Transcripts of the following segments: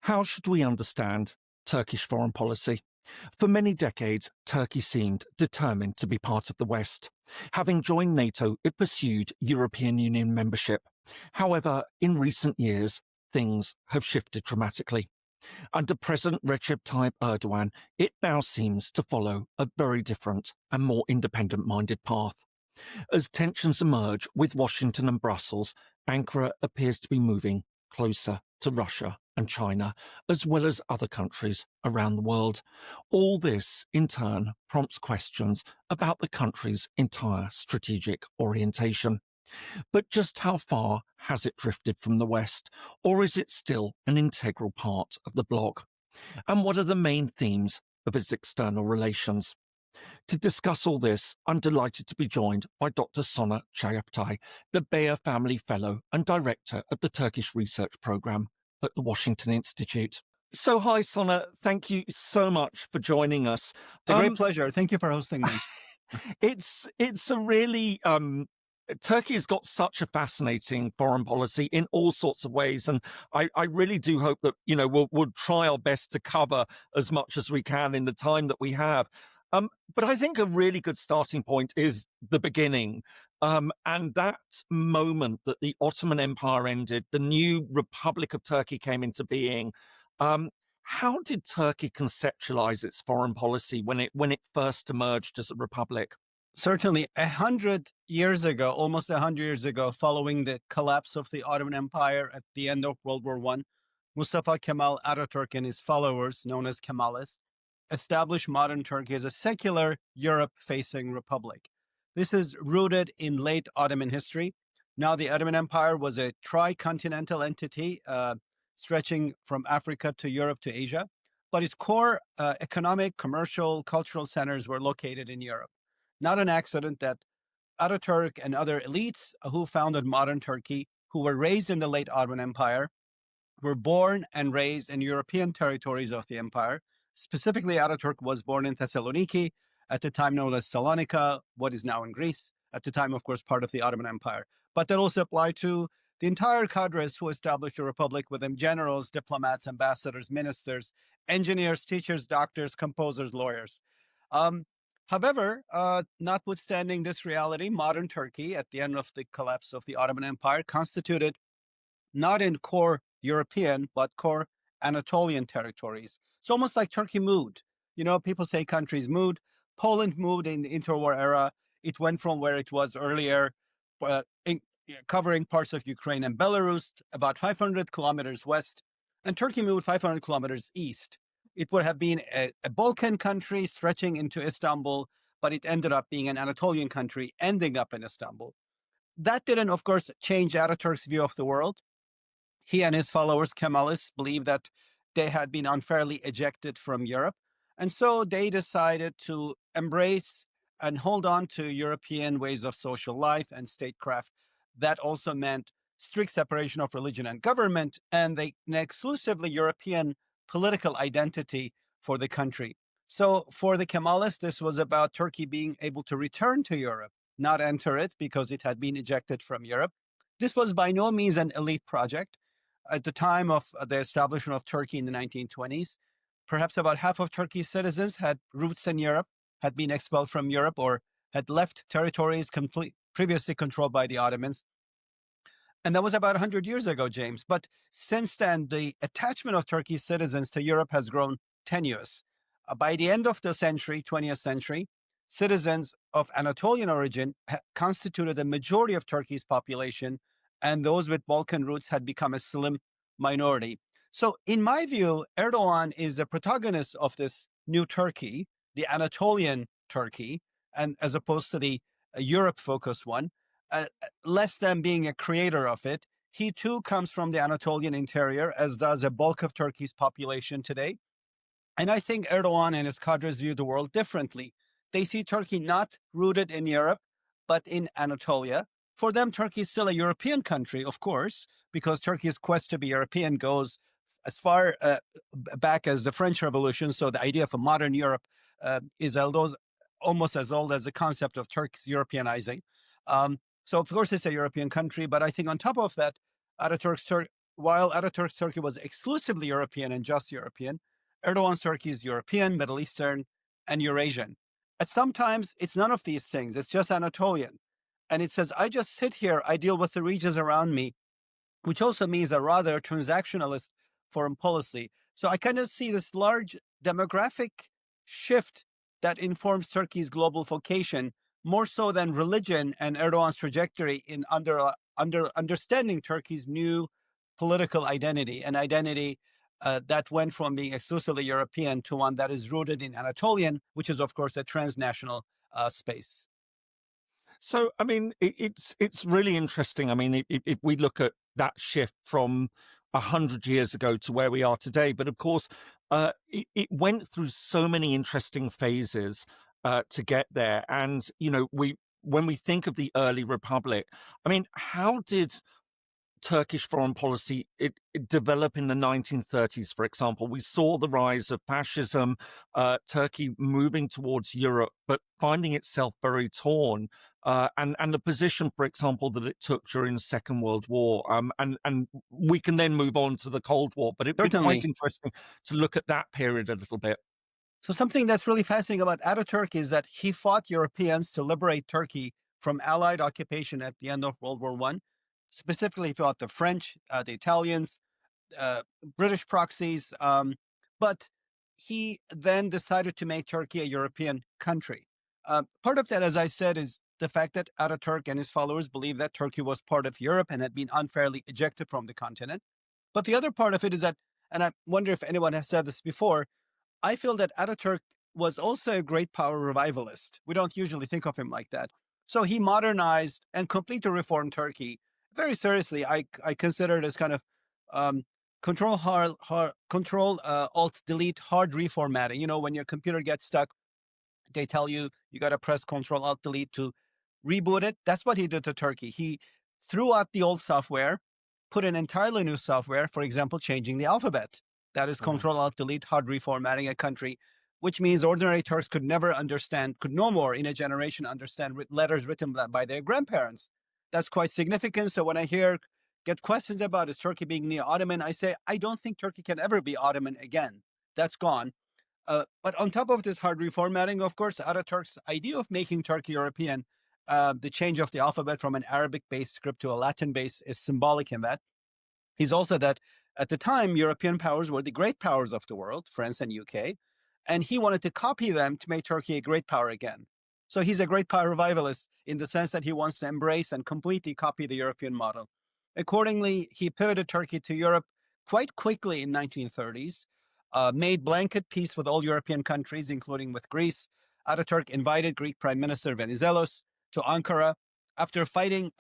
How should we understand Turkish foreign policy? For many decades, Turkey seemed determined to be part of the West. Having joined NATO, it pursued European Union membership. However, in recent years, things have shifted dramatically. Under President Recep Tayyip Erdogan, it now seems to follow a very different and more independent-minded path. As tensions emerge with Washington and Brussels, Ankara appears to be moving closer to Russia and China, as well as other countries around the world. All this, in turn, prompts questions about the country's entire strategic orientation. But just how far has it drifted from the West, or is it still an integral part of the bloc? And what are the main themes of its external relations? To discuss all this, I'm delighted to be joined by Dr. Sona Çagaptay, the Bayer Family Fellow and Director of the Turkish Research Programme at the Washington Institute. So hi, Sona. Thank you so much for joining us. It's a great pleasure. Thank you for hosting me. It's a really... Turkey has got such a fascinating foreign policy in all sorts of ways, and I really do hope that, we'll try our best to cover as much as we can in the time that we have. But I think a really good starting point is the beginning, and that moment that the Ottoman Empire ended, the new Republic of Turkey came into being. How did Turkey conceptualize its foreign policy when it first emerged as a republic? Certainly, 100 years ago, almost 100 years ago, following the collapse of the Ottoman Empire at the end of World War I, Mustafa Kemal Atatürk and his followers, known as Kemalists, established modern Turkey as a secular, Europe-facing republic. This is rooted in late Ottoman history. Now, the Ottoman Empire was a tri-continental entity stretching from Africa to Europe to Asia, but its core economic, commercial, cultural centers were located in Europe. Not an accident that Ataturk and other elites who founded modern Turkey, who were raised in the late Ottoman Empire, were born and raised in European territories of the empire. Specifically, Ataturk was born in Thessaloniki, at the time known as Salonika, what is now in Greece, at the time, of course, part of the Ottoman Empire. But that also applied to the entire cadres who established the republic with them: generals, diplomats, ambassadors, ministers, engineers, teachers, doctors, composers, lawyers. However, notwithstanding this reality, modern Turkey, at the end of the collapse of the Ottoman Empire, constituted not in core European, but core Anatolian territories. It's almost like Turkey moved. People say countries moved. Poland moved in the interwar era. It went from where it was earlier, covering parts of Ukraine and Belarus, about 500 kilometers west, and Turkey moved 500 kilometers east. It would have been a Balkan country stretching into Istanbul, but it ended up being an Anatolian country ending up in Istanbul. That didn't, of course, change Ataturk's view of the world. He and his followers, Kemalists, believed that they had been unfairly ejected from Europe. And so they decided to embrace and hold on to European ways of social life and statecraft. That also meant strict separation of religion and government, and an exclusively European political identity for the country. So for the Kemalists, this was about Turkey being able to return to Europe, not enter it because it had been ejected from Europe. This was by no means an elite project. At the time of the establishment of Turkey in the 1920s, perhaps about half of Turkey's citizens had roots in Europe, had been expelled from Europe, or had left territories previously controlled by the Ottomans. And that was about 100 years ago, James. But since then, the attachment of Turkey's citizens to Europe has grown tenuous. By the end of the century, 20th century, citizens of Anatolian origin constituted a majority of Turkey's population, and those with Balkan roots had become a slim minority. So in my view, Erdogan is the protagonist of this new Turkey, the Anatolian Turkey, and as opposed to the Europe-focused one. Less than being a creator of it, he too comes from the Anatolian interior, as does a bulk of Turkey's population today. And I think Erdogan and his cadres view the world differently. They see Turkey not rooted in Europe, but in Anatolia. For them, Turkey is still a European country, of course, because Turkey's quest to be European goes as far back as the French Revolution. So the idea of a modern Europe is almost as old as the concept of Turkey's Europeanizing. So of course it's a European country, but I think on top of that, Ataturk's while Ataturk's Turkey was exclusively European and just European, Erdogan's Turkey is European, Middle Eastern, and Eurasian. And sometimes it's none of these things, it's just Anatolian. And it says, I just sit here, I deal with the regions around me, which also means a rather transactionalist foreign policy. So I kind of see this large demographic shift that informs Turkey's global vocation more so than religion and Erdogan's trajectory in understanding Turkey's new political identity, an identity that went from being exclusively European to one that is rooted in Anatolian, which is, of course, a transnational space. So, I mean, it's really interesting. I mean, if we look at that shift from 100 years ago to where we are today, but of course, it went through so many interesting phases to get there. And when we think of the early republic, I mean, how did Turkish foreign policy it developed in the 1930s, for example? We saw the rise of fascism, Turkey moving towards Europe, but finding itself very torn, and the position, for example, that it took during the Second World War. And we can then move on to the Cold War, but it'd be quite interesting to look at that period a little bit. So something that's really fascinating about Ataturk is that he fought Europeans to liberate Turkey from Allied occupation at the end of World War I. Specifically, he fought the French, the Italians, British proxies, but he then decided to make Turkey a European country. Part of that, as I said, is the fact that Ataturk and his followers believed that Turkey was part of Europe and had been unfairly ejected from the continent. But the other part of it is that, and I wonder if anyone has said this before, I feel that Ataturk was also a great power revivalist. We don't usually think of him like that. So he modernized and completely reformed Turkey. Very seriously, I consider it as kind of control alt delete hard reformatting. You know, when your computer gets stuck, they tell you got to press control alt delete to reboot it. That's what he did to Turkey. He threw out the old software, put in entirely new software, for example, changing the alphabet. That is control alt delete hard reformatting a country, which means ordinary Turks could never understand, could no more in a generation understand letters written by their grandparents. That's quite significant. So when I get questions about is Turkey being neo-Ottoman, I say, I don't think Turkey can ever be Ottoman again. That's gone. But on top of this hard reformatting, of course, Ataturk's idea of making Turkey European, the change of the alphabet from an Arabic-based script to a Latin-based is symbolic in that. He's also that at the time, European powers were the great powers of the world, France and UK, and he wanted to copy them to make Turkey a great power again. So he's a great power revivalist in the sense that he wants to embrace and completely copy the European model. Accordingly, he pivoted Turkey to Europe quite quickly in 1930s, made blanket peace with all European countries, including with Greece. Ataturk invited Greek Prime Minister Venizelos to Ankara after fighting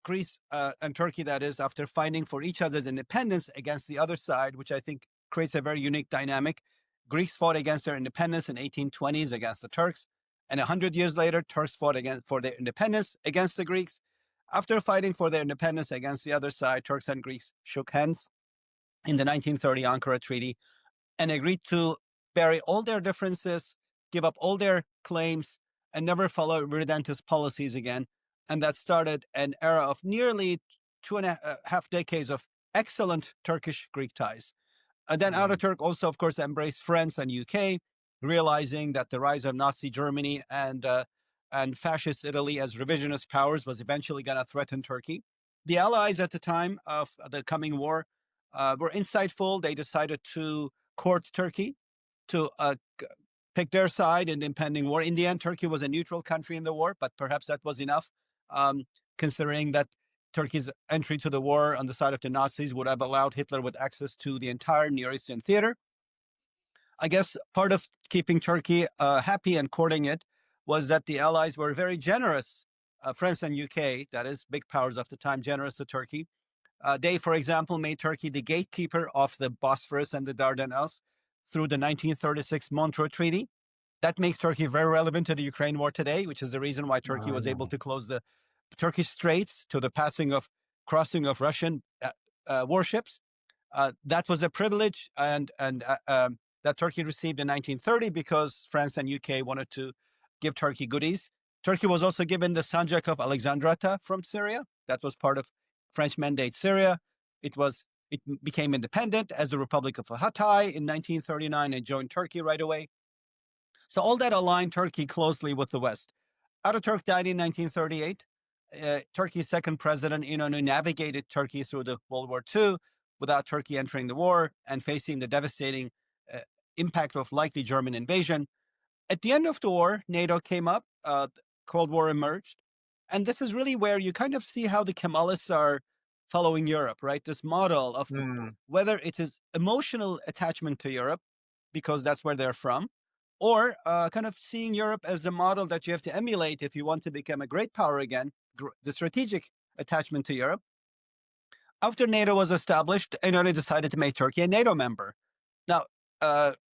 Greece and Turkey, that is, after fighting for each other's independence against the other side, which I think creates a very unique dynamic. Greeks fought against their independence in 1820s against the Turks, and 100 years later, Turks fought for their independence against the Greeks. After fighting for their independence against the other side, Turks and Greeks shook hands in the 1930 Ankara Treaty and agreed to bury all their differences, give up all their claims, and never follow redentist policies again. And that started an era of nearly 2.5 decades of excellent Turkish-Greek ties. And then Ataturk also, of course, embraced France and UK, realizing that the rise of Nazi Germany and fascist Italy as revisionist powers was eventually going to threaten Turkey. The Allies at the time of the coming war were insightful. They decided to court Turkey to pick their side in the impending war. In the end, Turkey was a neutral country in the war, but perhaps that was enough, considering that Turkey's entry to the war on the side of the Nazis would have allowed Hitler with access to the entire Near Eastern theater. I guess part of keeping Turkey happy and courting it was that the Allies were very generous, France and UK, that is, big powers of the time, generous to Turkey. They, for example, made Turkey the gatekeeper of the Bosphorus and the Dardanelles through the 1936 Montreux Treaty. That makes Turkey very relevant to the Ukraine war today, which is the reason why Turkey was able to close the Turkish Straits to the crossing of Russian warships. That was a privilege and that Turkey received in 1930 because France and UK wanted to give Turkey goodies. Turkey was also given the Sanjak of Alexandretta from Syria. That was part of French Mandate Syria. It was It became independent as the Republic of Hatay in 1939 and joined Turkey right away. So all that aligned Turkey closely with the West. Ataturk died in 1938. Turkey's second president, İnönü, navigated Turkey through the World War II without Turkey entering the war and facing the devastating impact of likely German invasion. At the end of the war, NATO came up, the Cold War emerged. And this is really where you kind of see how the Kemalists are following Europe, right? This model of whether it is emotional attachment to Europe, because that's where they're from, or kind of seeing Europe as the model that you have to emulate if you want to become a great power again, the strategic attachment to Europe. After NATO was established, İnönü decided to make Turkey a NATO member. Now,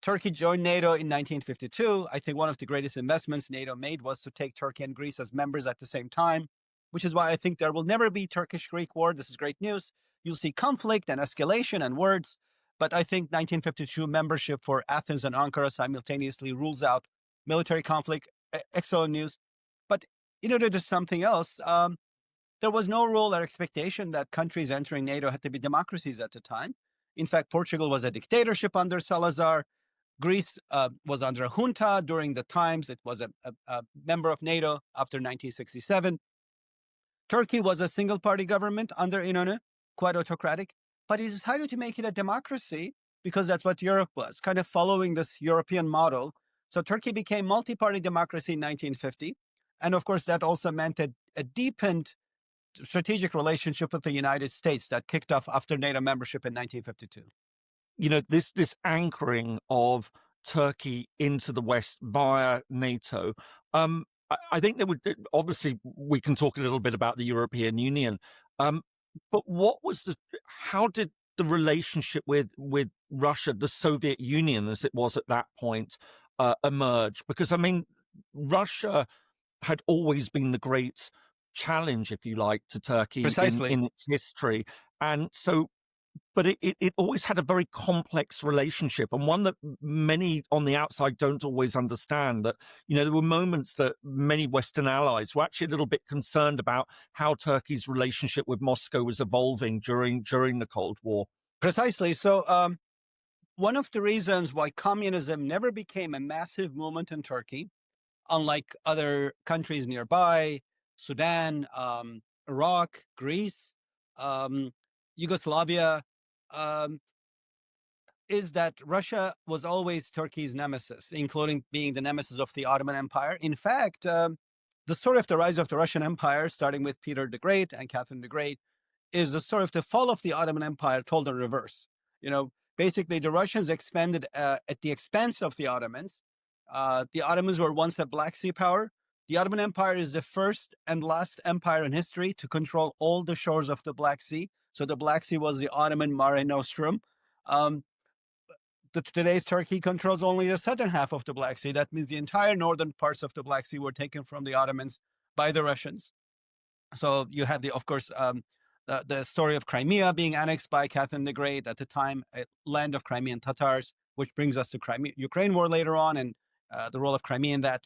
Turkey joined NATO in 1952. I think one of the greatest investments NATO made was to take Turkey and Greece as members at the same time, which is why I think there will never be Turkish-Greek war. This is great news. You'll see conflict and escalation and words, but I think 1952 membership for Athens and Ankara simultaneously rules out military conflict. Excellent news. But in order to do something else, there was no rule or expectation that countries entering NATO had to be democracies at the time. In fact, Portugal was a dictatorship under Salazar. Greece was under a junta during the times it was a member of NATO after 1967. Turkey was a single-party government under İnönü, quite autocratic, but he decided to make it a democracy because that's what Europe was, kind of following this European model. So Turkey became multi-party democracy in 1950. And of course, that also meant a deepened strategic relationship with the United States that kicked off after NATO membership in 1952. You know, this anchoring of Turkey into the West via NATO. I think there would, obviously we can talk a little bit about the European Union, but how did the relationship with Russia, the Soviet Union as it was at that point, emerge? Because I mean, Russia had always been the great challenge, if you like, to Turkey in its history. And so, but it always had a very complex relationship, and one that many on the outside don't always understand. That, you know, there were moments that many Western allies were actually a little bit concerned about how Turkey's relationship with Moscow was evolving during the Cold War. Precisely. So one of the reasons why communism never became a massive movement in Turkey, unlike other countries nearby, Sudan, Iraq, Greece, Yugoslavia, is that Russia was always Turkey's nemesis, including being the nemesis of the Ottoman Empire. In fact, the story of the rise of the Russian Empire, starting with Peter the Great and Catherine the Great, is the story of the fall of the Ottoman Empire told in reverse. You know, basically the Russians expanded at the expense of the Ottomans. The Ottomans were once a Black Sea power. The Ottoman Empire is the first and last empire in history to control all the shores of the Black Sea. So the Black Sea was the Ottoman Mare Nostrum. Today's Turkey controls only the southern half of the Black Sea. That means the entire northern parts of the Black Sea were taken from the Ottomans by the Russians. So you have of course, the story of Crimea being annexed by Catherine the Great, at the time a land of Crimean Tatars, which brings us to Ukraine war later on, and the role of Crimea in that.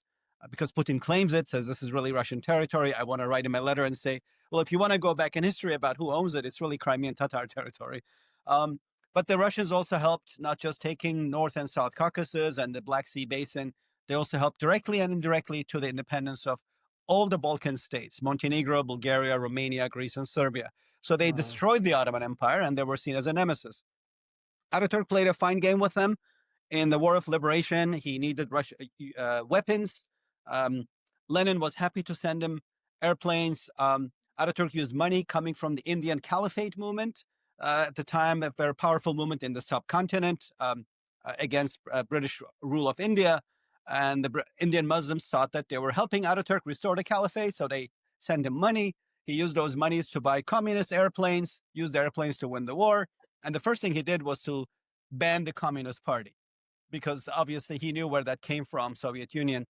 Because Putin claims it, says this is really Russian territory. I want to write him a letter and say, well, if you want to go back in history about who owns it, it's really Crimean Tatar territory. But the Russians also helped, not just taking North and South Caucasus and the Black Sea Basin, they also helped directly and indirectly to the independence of all the Balkan states, Montenegro, Bulgaria, Romania, Greece, and Serbia. So they destroyed the Ottoman Empire, and they were seen as a nemesis. Ataturk played a fine game with them. In the War of Liberation, he needed weapons. Lenin was happy to send him airplanes. Ataturk used money coming from the Indian Caliphate movement, at the time a very powerful movement in the subcontinent against British rule of India. And the Indian Muslims thought that they were helping Ataturk restore the caliphate, so they sent him money. He used those monies to buy communist airplanes, used the airplanes to win the war. And the first thing he did was to ban the Communist Party, because obviously he knew where that came from, Soviet Union.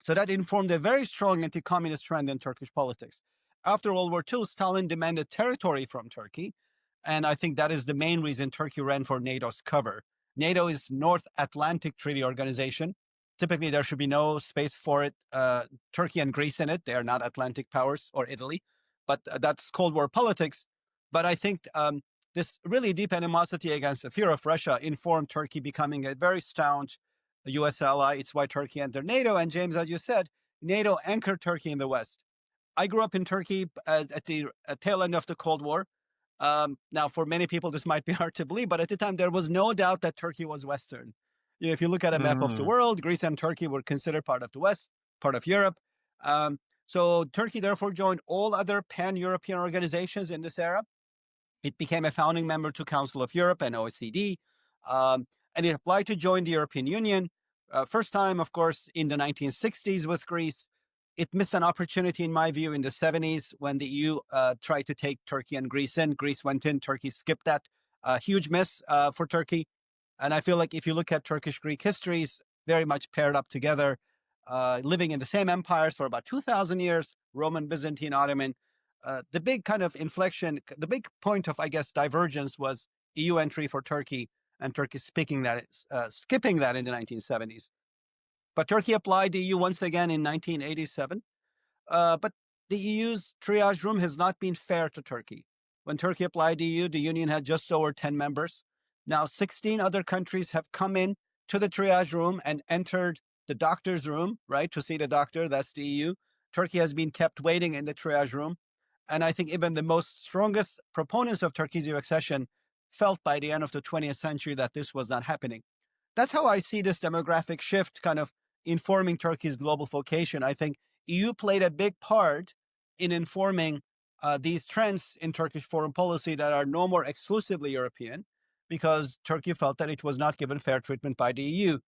So that informed a very strong anti-communist trend in Turkish politics. After World War II, Stalin demanded territory from Turkey. And I think that is the main reason Turkey ran for NATO's cover. NATO is North Atlantic Treaty Organization. Typically, there should be no space for it. Turkey and Greece in it. They are not Atlantic powers, or Italy. But that's Cold War politics. But I think this really deep animosity against the fear of Russia informed Turkey becoming a very staunch U.S. ally. It's why Turkey entered NATO. And James, as you said, NATO anchored Turkey in the West. I grew up in Turkey at the tail end of the Cold War. Now, for many people, this might be hard to believe, but at the time, there was no doubt that Turkey was Western. If you look at a map of the world, Greece and Turkey were considered part of the West, part of Europe. So Turkey, therefore, joined all other pan-European organizations in this era. It became a founding member to Council of Europe and OECD, and it applied to join the European Union. First time, of course, in the 1960s with Greece. It missed an opportunity, in my view, in the 70s when the EU tried to take Turkey and Greece in. Greece went in, Turkey skipped that. Huge miss for Turkey. And I feel like if you look at Turkish-Greek histories, very much paired up together, living in the same empires for about 2,000 years, Roman, Byzantine, Ottoman. The big kind of inflection, the big point of, I guess, divergence was EU entry for Turkey and Turkey skipping that in the 1970s. But Turkey applied the EU once again in 1987. But the EU's triage room has not been fair to Turkey. When Turkey applied the EU, the Union had just over 10 members. Now, 16 other countries have come in to the triage room and entered the doctor's room, right, to see the doctor. That's the EU. Turkey has been kept waiting in the triage room. And I think even the most strongest proponents of Turkey's EU accession felt by the end of the 20th century that this was not happening. That's how I see this demographic shift kind of informing Turkey's global vocation. I think EU played a big part in informing these trends in Turkish foreign policy that are no more exclusively European, because Turkey felt that it was not given fair treatment by the EU.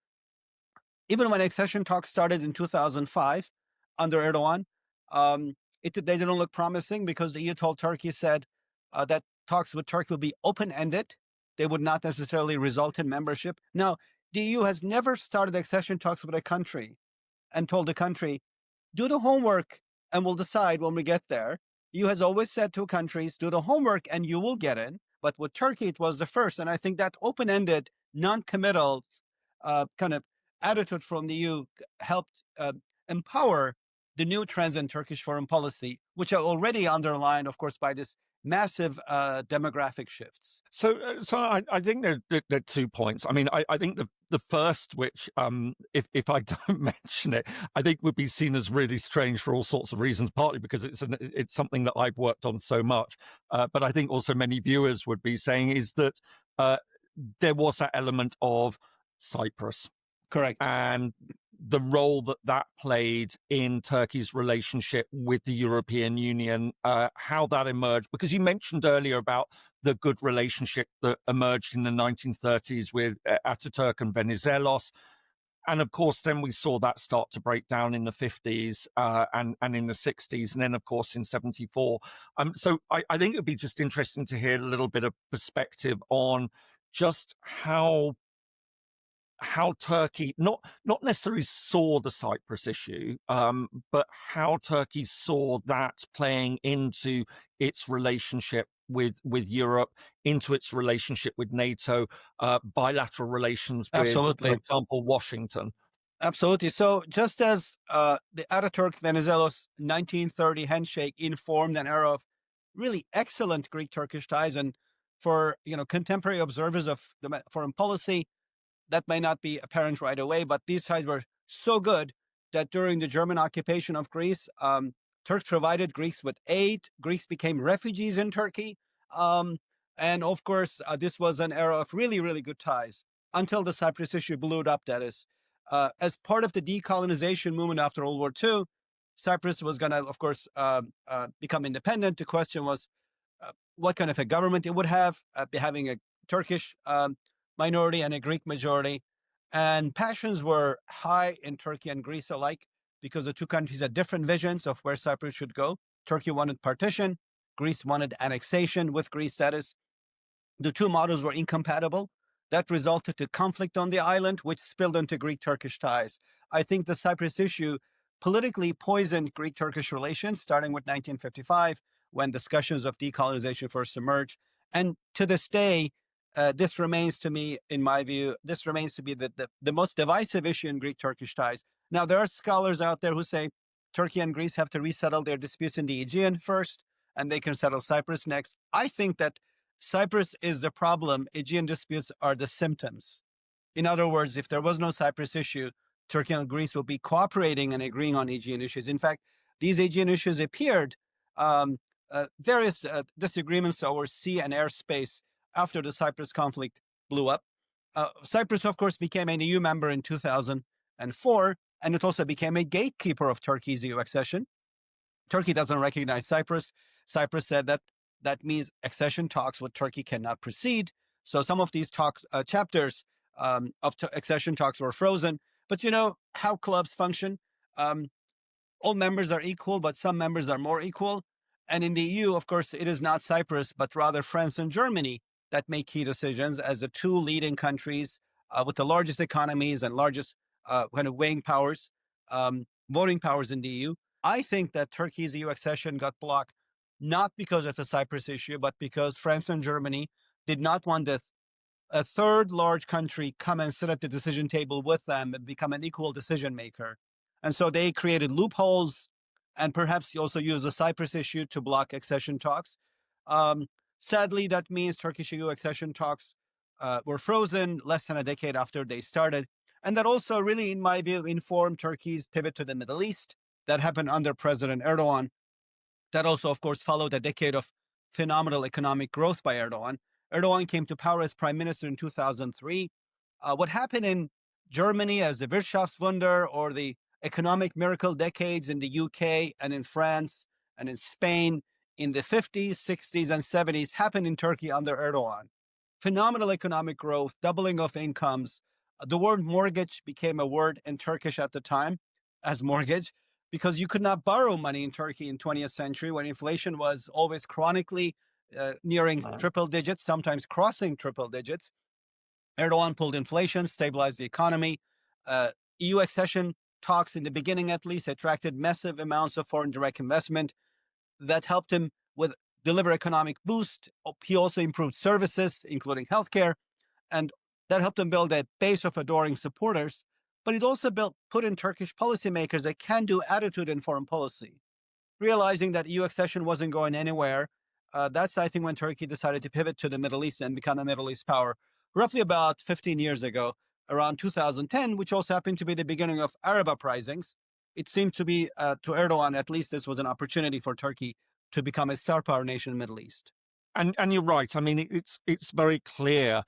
Even when accession talks started in 2005 under Erdogan, they didn't look promising because the EU told Turkey, said that talks with Turkey would be open-ended. They would not necessarily result in membership. Now, the EU has never started accession talks with a country and told the country, do the homework and we'll decide when we get there. EU has always said to countries, do the homework and you will get in. But with Turkey, it was the first. And I think that open-ended, non-committal kind of attitude from the EU helped empower the new trends in Turkish foreign policy, which are already underlined, of course, by this massive demographic shifts. So I think there are 2 points. I mean, I think the first, which if I don't mention it, I think would be seen as really strange for all sorts of reasons, partly because it's something that I've worked on so much, but I think also many viewers would be saying is that there was that element of Cyprus. Correct. And the role that played in Turkey's relationship with the European Union, how that emerged, because you mentioned earlier about the good relationship that emerged in the 1930s with Atatürk and Venizelos. And of course, then we saw that start to break down in the 50s and in the 60s, and then, of course, in 74. So I think it'd be just interesting to hear a little bit of perspective on just how Turkey not necessarily saw the Cyprus issue, but how Turkey saw that playing into its relationship with Europe, into its relationship with NATO, bilateral relations with, Absolutely. for example, Washington. Absolutely. So just as the Ataturk-Venizelos 1930 handshake informed an era of really excellent Greek-Turkish ties, and for contemporary observers of foreign policy, that may not be apparent right away, but these ties were so good that during the German occupation of Greece, Turks provided Greeks with aid. Greeks became refugees in Turkey. And of course, this was an era of really, really good ties until the Cyprus issue blew up, that is. As part of the decolonization movement after World War II, Cyprus was going to, of course, become independent. The question was what kind of a government it would have, having a Turkish minority and a Greek majority. And passions were high in Turkey and Greece alike because the two countries had different visions of where Cyprus should go. Turkey wanted partition. Greece wanted annexation with Greece status. The two models were incompatible. That resulted to conflict on the island, which spilled into Greek-Turkish ties. I think the Cyprus issue politically poisoned Greek-Turkish relations, starting with 1955, when discussions of decolonization first emerged. And to this day, this remains to me, in my view, this remains to be the most divisive issue in Greek-Turkish ties. Now, there are scholars out there who say Turkey and Greece have to resettle their disputes in the Aegean first, and they can settle Cyprus next. I think that Cyprus is the problem. Aegean disputes are the symptoms. In other words, if there was no Cyprus issue, Turkey and Greece would be cooperating and agreeing on Aegean issues. In fact, these Aegean issues appeared various disagreements over sea and airspace after the Cyprus conflict blew up. Cyprus, of course, became an EU member in 2004, and it also became a gatekeeper of Turkey's EU accession. Turkey doesn't recognize Cyprus. Cyprus said that that means accession talks with Turkey cannot proceed. So some of these talks, chapters of accession talks were frozen. But you know how clubs function. All members are equal, but some members are more equal. And in the EU, of course, it is not Cyprus, but rather France and Germany that make key decisions as the two leading countries with the largest economies and largest kind of weighing powers, voting powers in the EU. I think that Turkey's EU accession got blocked not because of the Cyprus issue, but because France and Germany did not want a third large country come and sit at the decision table with them and become an equal decision maker. And so they created loopholes and perhaps also used the Cyprus issue to block accession talks. Sadly, that means Turkish EU accession talks were frozen less than a decade after they started. And that also really, in my view, informed Turkey's pivot to the Middle East that happened under President Erdogan. That also, of course, followed a decade of phenomenal economic growth by Erdogan. Erdogan came to power as prime minister in 2003. What happened in Germany as the Wirtschaftswunder or the economic miracle decades in the UK and in France and in Spain in the 50s, 60s, and 70s happened in Turkey under Erdogan. Phenomenal economic growth, doubling of incomes. The word mortgage became a word in Turkish at the time as mortgage because you could not borrow money in Turkey in 20th century when inflation was always chronically nearing triple digits, sometimes crossing triple digits. Erdogan pulled inflation, stabilized the economy. EU accession talks in the beginning, at least, attracted massive amounts of foreign direct investment that helped him with deliver economic boost. He also improved services, including healthcare, and that helped him build a base of adoring supporters. But it also put in Turkish policymakers a can-do attitude in foreign policy, realizing that EU accession wasn't going anywhere. That's, I think, when Turkey decided to pivot to the Middle East and become a Middle East power, roughly about 15 years ago, around 2010, which also happened to be the beginning of Arab uprisings. It seemed to be, to Erdogan, at least this was an opportunity for Turkey to become a star power nation in the Middle East. And you're right. I mean, it's very clear.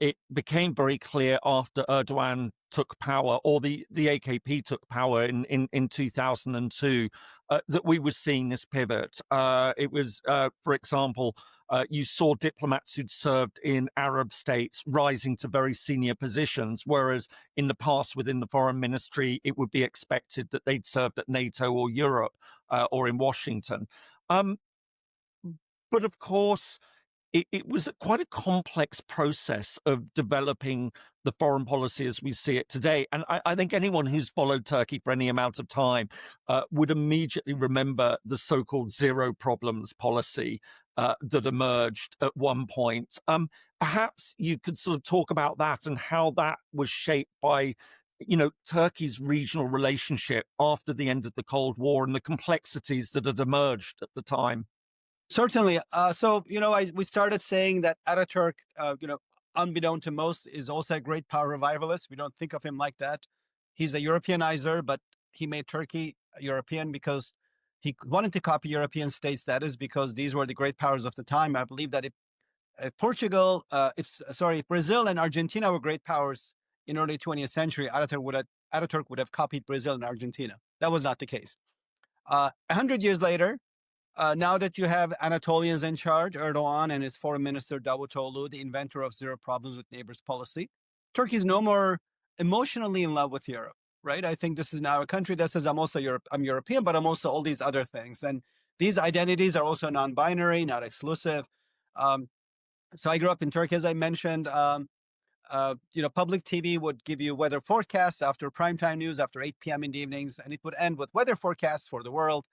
It became very clear after Erdogan took power, or the AKP took power in 2002, that we were seeing this pivot. It was, for example, you saw diplomats who'd served in Arab states rising to very senior positions, whereas in the past within the foreign ministry, it would be expected that they'd served at NATO or Europe or in Washington. But of course, it was quite a complex process of developing the foreign policy as we see it today. And I think anyone who's followed Turkey for any amount of time would immediately remember the so-called zero problems policy that emerged at one point. Perhaps you could sort of talk about that and how that was shaped by, you know, Turkey's regional relationship after the end of the Cold War and the complexities that had emerged at the time. Certainly. So, you know, we started saying that Ataturk, unbeknown to most, is also a great power revivalist. We don't think of him like that. He's a Europeanizer, but he made Turkey European because he wanted to copy European state status because these were the great powers of the time. I believe that if Brazil and Argentina were great powers in early 20th century, Ataturk would have copied Brazil and Argentina. That was not the case. 100 years later, now that you have Anatolians in charge, Erdogan and his foreign minister Davutoglu, the inventor of zero problems with neighbors policy, Turkey is no more emotionally in love with Europe, right? I think this is now a country that says I'm European, but I'm also all these other things. And these identities are also non-binary, not exclusive. So I grew up in Turkey, as I mentioned. Public TV would give you weather forecasts after primetime news, after 8 p.m. in the evenings, and it would end with weather forecasts for the world.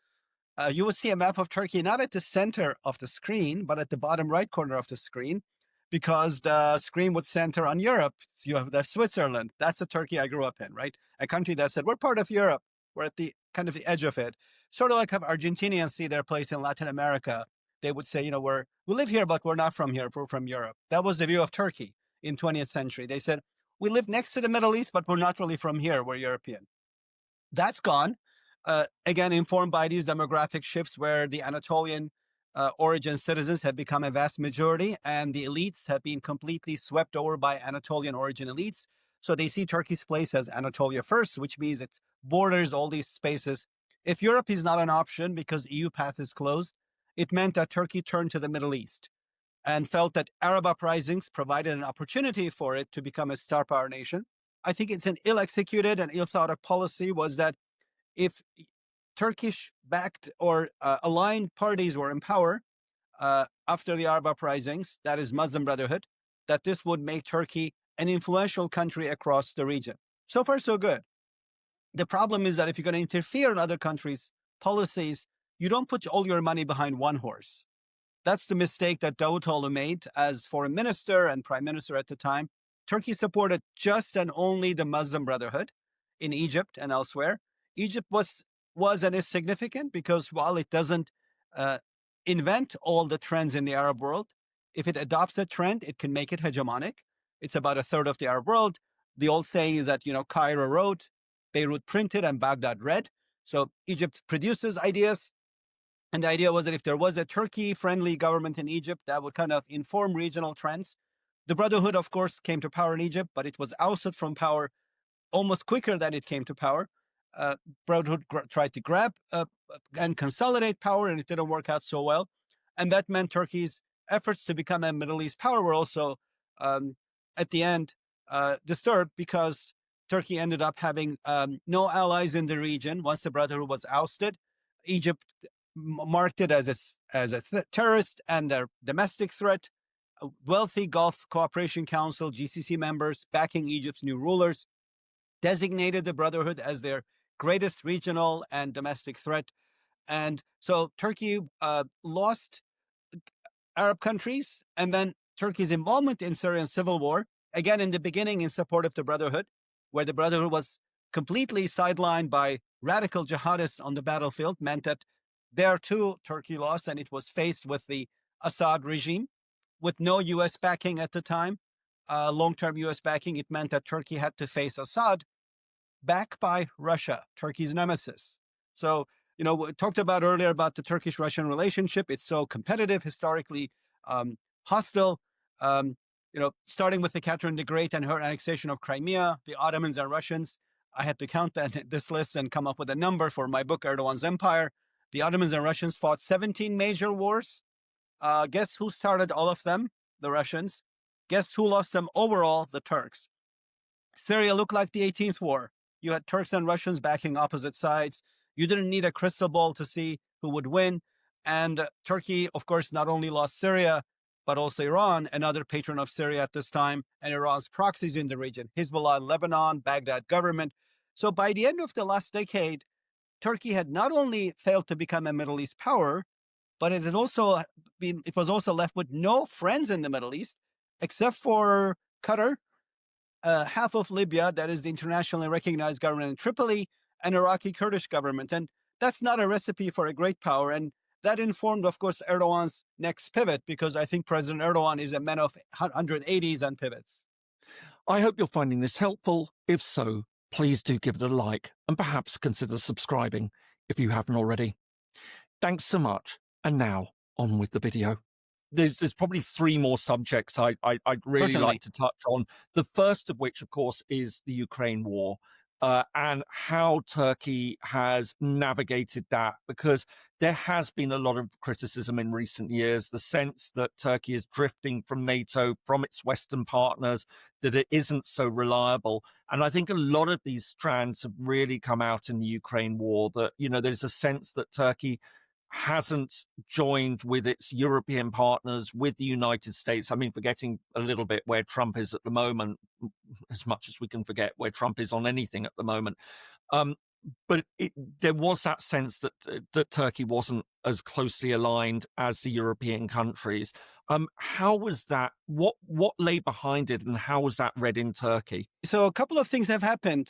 You would see a map of Turkey not at the center of the screen, but at the bottom right corner of the screen, because the screen would center on Europe. So you have Switzerland. That's the Turkey I grew up in, right? A country that said, we're part of Europe. We're at the kind of the edge of it. Sort of like how Argentinians see their place in Latin America. they would say, we live here, but we're not from here. We're from Europe. That was the view of Turkey in 20th century. They said, we live next to the Middle East, but we're not really from here. We're European. That's gone. Again, informed by these demographic shifts where the Anatolian origin citizens have become a vast majority and the elites have been completely swept over by Anatolian origin elites. So they see Turkey's place as Anatolia first, which means it borders all these spaces. If Europe is not an option because EU path is closed, it meant that Turkey turned to the Middle East and felt that Arab uprisings provided an opportunity for it to become a star power nation. I think it's an ill-executed and ill-thought-out policy was that if Turkish-backed or aligned parties were in power after the Arab uprisings, that is Muslim Brotherhood, that this would make Turkey an influential country across the region. So far, so good. The problem is that if you're going to interfere in other countries' policies, you don't put all your money behind one horse. That's the mistake that Davutoğlu made as foreign minister and prime minister at the time. Turkey supported just and only the Muslim Brotherhood in Egypt and elsewhere. Egypt was and is significant because while it doesn't invent all the trends in the Arab world, if it adopts a trend, it can make it hegemonic. It's about a third of the Arab world. The old saying is that, Cairo wrote, Beirut printed, and Baghdad read. So Egypt produces ideas. And the idea was that if there was a Turkey-friendly government in Egypt, that would kind of inform regional trends. The Brotherhood, of course, came to power in Egypt, but it was ousted from power almost quicker than it came to power. Brotherhood tried to grab and consolidate power, and it didn't work out so well. And that meant Turkey's efforts to become a Middle East power were also, at the end, disturbed because Turkey ended up having no allies in the region once the Brotherhood was ousted. Egypt marked it as a terrorist and a domestic threat. A wealthy Gulf Cooperation Council, GCC members backing Egypt's new rulers, designated the Brotherhood as their greatest regional and domestic threat. And so Turkey lost Arab countries, and then Turkey's involvement in Syrian civil war, again in the beginning in support of the Brotherhood, where the Brotherhood was completely sidelined by radical jihadists on the battlefield, meant that there too Turkey lost, and it was faced with the Assad regime with no U.S. backing at the time, long-term U.S. backing. It meant that Turkey had to face Assad, backed by Russia, Turkey's nemesis. So, we talked about earlier about the Turkish-Russian relationship. It's so competitive, historically hostile. Starting with the Catherine the Great and her annexation of Crimea, the Ottomans and Russians. I had to count this list and come up with a number for my book, Erdogan's Empire. The Ottomans and Russians fought 17 major wars. Guess who started all of them? The Russians. Guess who lost them overall? The Turks. Syria looked like the 18th war. You had Turks and Russians backing opposite sides. You didn't need a crystal ball to see who would win. And Turkey, of course, not only lost Syria, but also Iran, another patron of Syria at this time, and Iran's proxies in the region, Hezbollah in Lebanon, Baghdad government. So by the end of the last decade, Turkey had not only failed to become a Middle East power, but it was also left with no friends in the Middle East, except for Qatar, half of Libya, that is the internationally recognized government in Tripoli, and Iraqi Kurdish government. And that's not a recipe for a great power. And that informed, of course, Erdogan's next pivot, because I think President Erdogan is a man of 180s and pivots. I hope you're finding this helpful. If so, please do give it a like and perhaps consider subscribing if you haven't already. Thanks so much. And now on with the video. There's probably three more subjects I'd really Certainly. like to touch on. The first of which, of course, is the Ukraine war. And how Turkey has navigated that, because there has been a lot of criticism in recent years, the sense that Turkey is drifting from NATO, from its Western partners, that it isn't so reliable. And I think a lot of these strands have really come out in the Ukraine war, that, there's a sense that Turkey hasn't joined with its European partners, with the United States. I mean, forgetting a little bit where Trump is at the moment, as much as we can forget where Trump is on anything at the moment. But there was that sense that Turkey wasn't as closely aligned as the European countries. How was that? What lay behind it, and how was that read in Turkey? So a couple of things have happened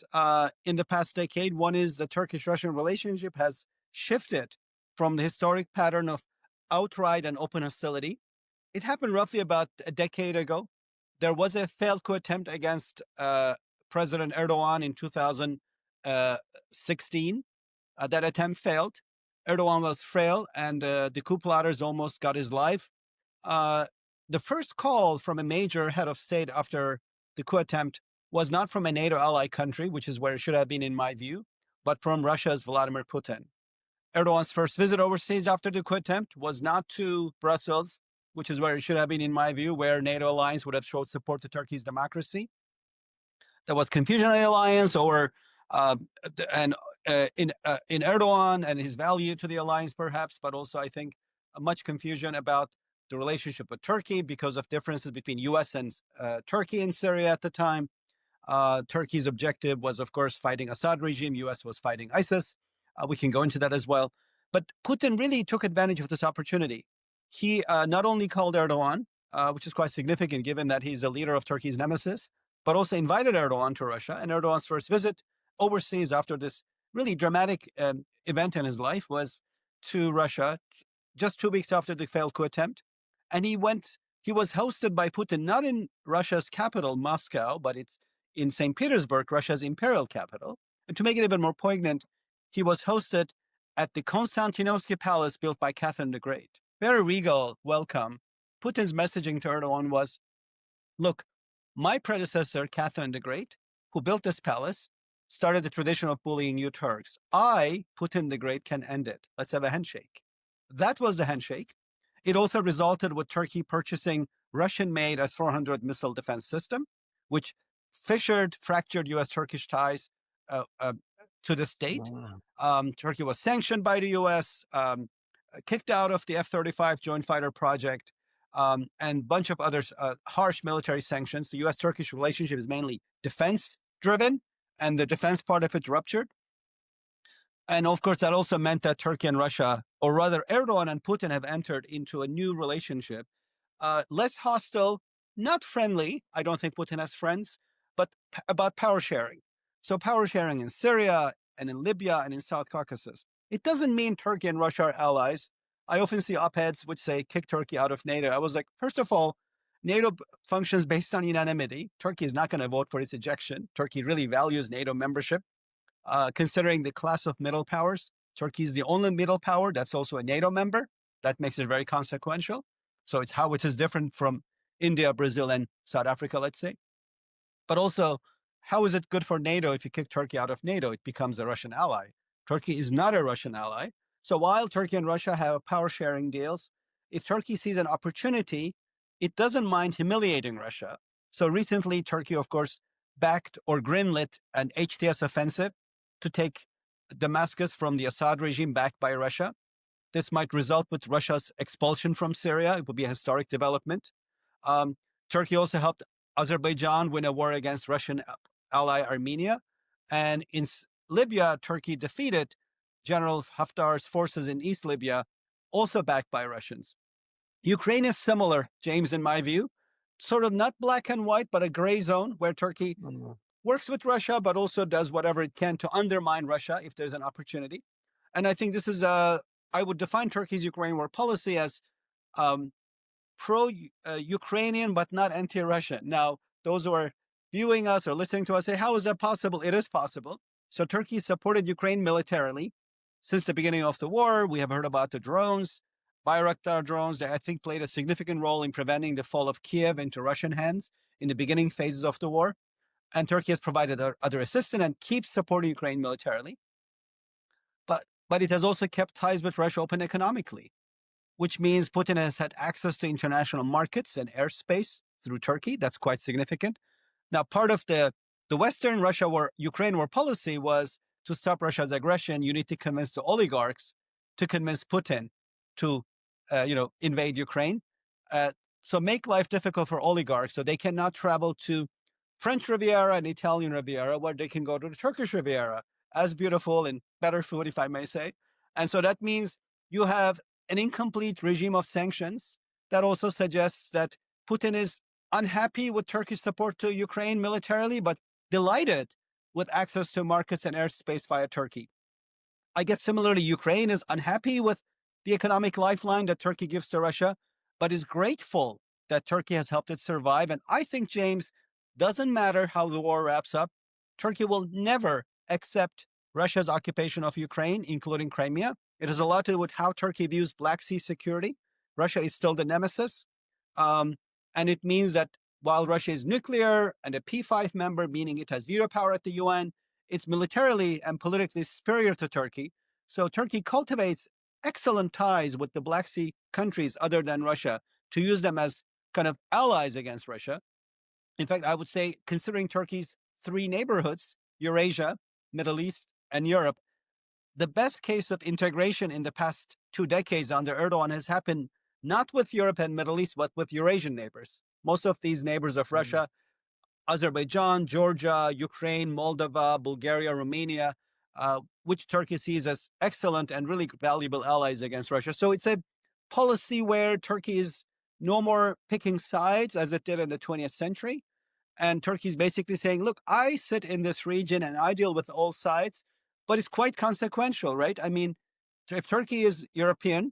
in the past decade. One is the Turkish-Russian relationship has shifted from the historic pattern of outright and open hostility. It happened roughly about a decade ago. There was a failed coup attempt against President Erdogan in 2016. That attempt failed. Erdogan was frail, and the coup plotters almost got his life. The first call from a major head of state after the coup attempt was not from a NATO ally country, which is where it should have been in my view, but from Russia's Vladimir Putin. Erdogan's first visit overseas after the coup attempt was not to Brussels, which is where it should have been in my view, where NATO alliance would have showed support to Turkey's democracy. There was confusion in the alliance in Erdogan and his value to the alliance, perhaps, but also I think much confusion about the relationship with Turkey because of differences between U.S. and Turkey in Syria at the time. Turkey's objective was, of course, fighting Assad regime. U.S. was fighting ISIS. We can go into that as well. But Putin really took advantage of this opportunity. He not only called Erdogan, which is quite significant given that he's the leader of Turkey's nemesis, but also invited Erdogan to Russia. And Erdogan's first visit overseas after this really dramatic event in his life was to Russia just 2 weeks after the failed coup attempt. And he was hosted by Putin, not in Russia's capital, Moscow, but it's in St. Petersburg, Russia's imperial capital. And to make it even more poignant, he was hosted at the Konstantinovsky Palace built by Catherine the Great. Very regal welcome. Putin's messaging to Erdogan was, look, my predecessor, Catherine the Great, who built this palace, started the tradition of bullying you Turks. I, Putin the Great, can end it. Let's have a handshake. That was the handshake. It also resulted with Turkey purchasing Russian-made S-400 missile defense system, which fractured U.S.-Turkish ties to the state. Wow. Turkey was sanctioned by the U.S., kicked out of the F-35 joint fighter project, and a bunch of other harsh military sanctions. The U.S.-Turkish relationship is mainly defense-driven, and the defense part of it ruptured. And of course, that also meant that Turkey and Russia, or rather Erdogan and Putin, have entered into a new relationship, less hostile, not friendly. I don't think Putin has friends, but about power sharing. So power sharing in Syria and in Libya and in South Caucasus. It doesn't mean Turkey and Russia are allies. I often see op-eds which say, kick Turkey out of NATO. I was like, first of all, NATO functions based on unanimity. Turkey is not going to vote for its ejection. Turkey really values NATO membership. Considering the class of middle powers, Turkey is the only middle power that's also a NATO member. That makes it very consequential. So it's how it is different from India, Brazil, and South Africa, let's say. But also, how is it good for NATO if you kick Turkey out of NATO? It becomes a Russian ally. Turkey is not a Russian ally. So while Turkey and Russia have power sharing deals, if Turkey sees an opportunity, it doesn't mind humiliating Russia. So recently, Turkey, of course, backed or greenlit an HTS offensive to take Damascus from the Assad regime backed by Russia. This might result with Russia's expulsion from Syria. It would be a historic development. Turkey also helped Azerbaijan win a war against Russian ally Armenia. And in Libya, Turkey defeated General Haftar's forces in East Libya, also backed by Russians. Ukraine is similar, James, in my view. Sort of not black and white, but a gray zone where Turkey works with Russia, but also does whatever it can to undermine Russia if there's an opportunity. And I think this is, I would define Turkey's Ukraine war policy as pro-Ukrainian, but not anti-Russian. Now, those who are viewing us or listening to us say, how is that possible? It is possible. So Turkey supported Ukraine militarily since the beginning of the war. We have heard about the drones, Bayraktar drones, that I think played a significant role in preventing the fall of Kiev into Russian hands in the beginning phases of the war. And Turkey has provided other assistance and keeps supporting Ukraine militarily. But it has also kept ties with Russia open economically, which means Putin has had access to international markets and airspace through Turkey. That's quite significant. Now, part of the Western Ukraine war policy was to stop Russia's aggression. You need to convince the oligarchs to convince Putin to, invade Ukraine. So make life difficult for oligarchs so they cannot travel to French Riviera and Italian Riviera, where they can go to the Turkish Riviera, as beautiful and better food, if I may say. And so that means you have an incomplete regime of sanctions that also suggests that Putin is unhappy with Turkish support to Ukraine militarily, but delighted with access to markets and airspace via Turkey. I guess similarly, Ukraine is unhappy with the economic lifeline that Turkey gives to Russia, but is grateful that Turkey has helped it survive. And I think, James, doesn't matter how the war wraps up, Turkey will never accept Russia's occupation of Ukraine, including Crimea. It has a lot to do with how Turkey views Black Sea security. Russia is still the nemesis. And it means that while Russia is nuclear and a P5 member, meaning it has veto power at the UN, it's militarily and politically superior to Turkey. So Turkey cultivates excellent ties with the Black Sea countries other than Russia to use them as kind of allies against Russia. In fact, I would say, considering Turkey's three neighborhoods, Eurasia, Middle East, and Europe, the best case of integration in the past 2 decades under Erdogan has happened not with Europe and Middle East, but with Eurasian neighbors. Most of these neighbors of Russia, Azerbaijan, Georgia, Ukraine, Moldova, Bulgaria, Romania, which Turkey sees as excellent and really valuable allies against Russia. So it's a policy where Turkey is no more picking sides as it did in the 20th century. And Turkey is basically saying, look, I sit in this region and I deal with all sides, but it's quite consequential, right? I mean, if Turkey is European,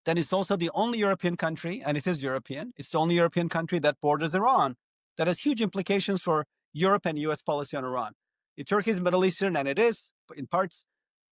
then it's also the only European country, and it is European, it's the only European country that borders Iran. That has huge implications for Europe and US policy on Iran. If Turkey is Middle Eastern, and it is in parts,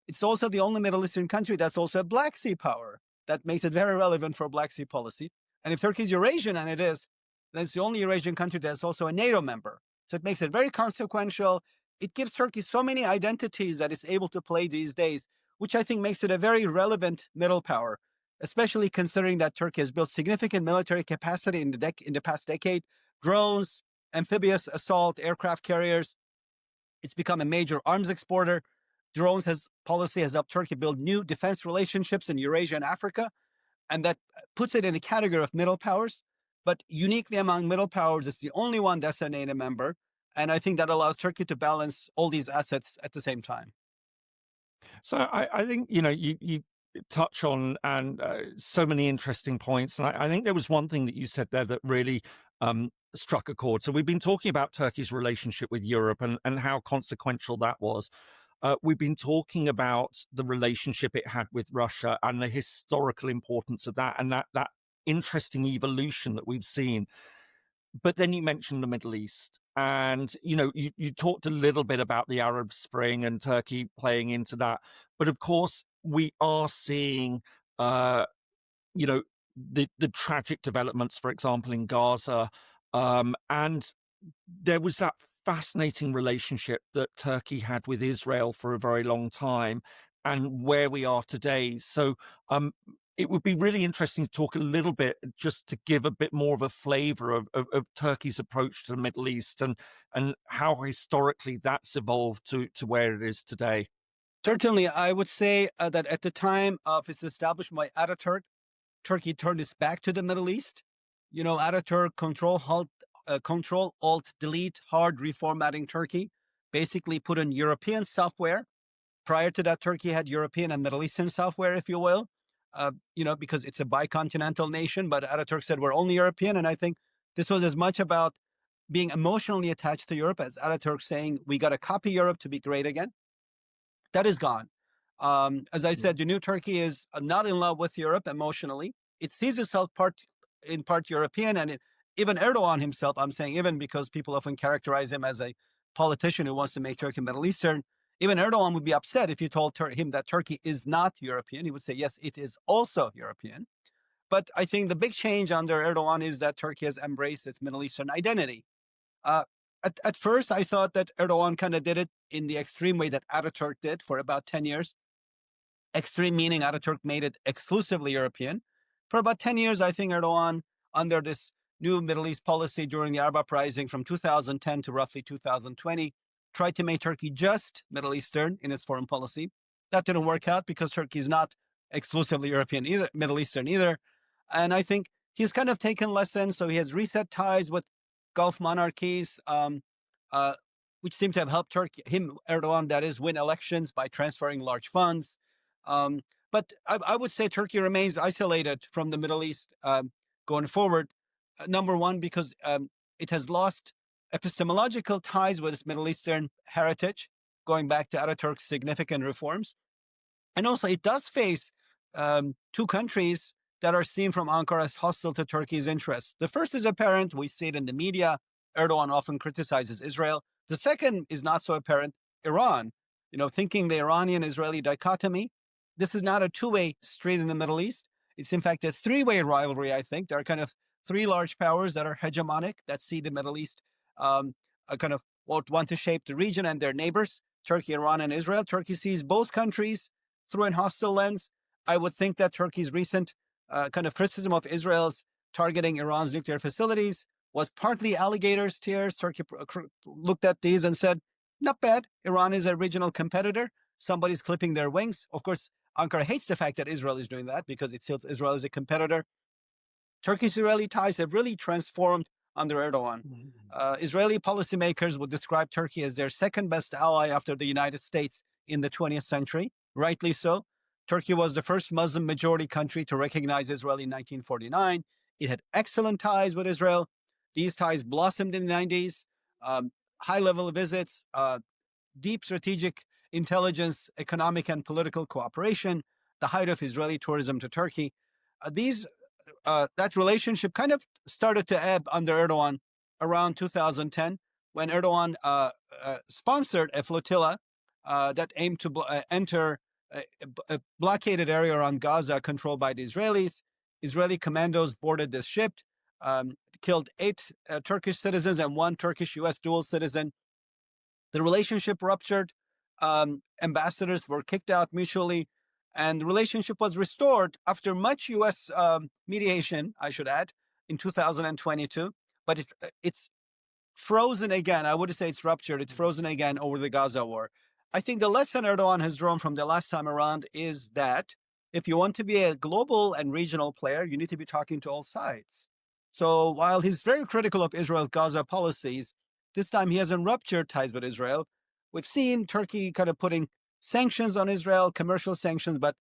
it's also the only Middle Eastern country that's also a Black Sea power. That makes it very relevant for Black Sea policy. And if Turkey is Eurasian, and it is, then it's the only Eurasian country that's also a NATO member. So it makes it very consequential. It gives Turkey so many identities that it's able to play these days, which I think makes it a very relevant middle power, especially considering that Turkey has built significant military capacity in the past decade. Drones, amphibious assault aircraft carriers. It's become a major arms exporter. Policy has helped Turkey build new defense relationships in Eurasia and Africa, and that puts it in a category of middle powers. But uniquely among middle powers, it's the only one that's a NATO member, and I think that allows Turkey to balance all these assets at the same time. So I think, you touch on and so many interesting points. And I think there was one thing that you said there that really struck a chord. So we've been talking about Turkey's relationship with Europe and how consequential that was. We've been talking about the relationship it had with Russia and the historical importance of that and that interesting evolution that we've seen. But then you mentioned the Middle East, and you talked a little bit about the Arab Spring and Turkey playing into that. But of course, we are seeing, the tragic developments, for example, in Gaza, and there was that fascinating relationship that Turkey had with Israel for a very long time, and where we are today. So, it would be really interesting to talk a little bit, just to give a bit more of a flavor of Turkey's approach to the Middle East and how historically that's evolved to where it is today. Certainly, I would say that at the time of its establishment by Ataturk, Turkey turned its back to the Middle East. Ataturk control, alt, delete, hard reformatting Turkey, basically put in European software. Prior to that, Turkey had European and Middle Eastern software, if you will, because it's a bicontinental nation. But Ataturk said we're only European. And I think this was as much about being emotionally attached to Europe as Ataturk saying we got to copy Europe to be great again. That is gone. As I said, the new Turkey is not in love with Europe emotionally. It sees itself in part European, and even Erdogan himself, I'm saying even because people often characterize him as a politician who wants to make Turkey Middle Eastern, even Erdogan would be upset if you told him that Turkey is not European. He would say, yes, it is also European. But I think the big change under Erdogan is that Turkey has embraced its Middle Eastern identity. At first, I thought that Erdogan kind of did it in the extreme way that Ataturk did for about 10 years. Extreme meaning Ataturk made it exclusively European. For about 10 years, I think Erdogan, under this new Middle East policy during the Arab uprising from 2010 to roughly 2020, tried to make Turkey just Middle Eastern in its foreign policy. That didn't work out because Turkey is not exclusively European either, Middle Eastern either. And I think he's kind of taken lessons. So he has reset ties with Gulf monarchies, which seem to have helped Erdogan, that is, win elections by transferring large funds. But I would say Turkey remains isolated from the Middle East going forward. Number one, because it has lost epistemological ties with its Middle Eastern heritage, going back to Ataturk's significant reforms. And also, it does face two countries that are seen from Ankara as hostile to Turkey's interests. The first is apparent. We see it in the media. Erdogan often criticizes Israel. The second is not so apparent. Iran, thinking the Iranian-Israeli dichotomy. This is not a two-way street in the Middle East. It's in fact a three-way rivalry, I think. There are kind of three large powers that are hegemonic, that see the Middle East kind of want to shape the region and their neighbors, Turkey, Iran, and Israel. Turkey sees both countries through a hostile lens. I would think that Turkey's recent kind of criticism of Israel's targeting Iran's nuclear facilities was partly alligators' tears. Turkey looked at these and said, not bad. Iran is a regional competitor. Somebody's clipping their wings. Of course, Ankara hates the fact that Israel is doing that because it sees Israel as a competitor. Turkish-Israeli ties have really transformed under Erdogan. Israeli policymakers would describe Turkey as their second best ally after the United States in the 20th century, rightly so. Turkey was the first Muslim majority country to recognize Israel in 1949. It had excellent ties with Israel. These ties blossomed in the 90s. High-level visits, deep strategic intelligence, economic and political cooperation, the height of Israeli tourism to Turkey. That relationship kind of started to ebb under Erdogan around 2010 when Erdogan sponsored a flotilla that aimed to enter a blockaded area around Gaza controlled by the Israelis. Israeli commandos boarded this ship, killed 8 Turkish citizens and 1 Turkish-U.S. dual citizen. The relationship ruptured. Ambassadors were kicked out mutually, and the relationship was restored after much U.S. Mediation, I should add, in 2022. But it's frozen again. I wouldn't say it's ruptured. It's frozen again over the Gaza war. I think the lesson Erdogan has drawn from the last time around is that if you want to be a global and regional player, you need to be talking to all sides. So while he's very critical of Israel's Gaza policies, this time he hasn't ruptured ties with Israel. We've seen Turkey kind of putting sanctions on Israel, commercial sanctions, but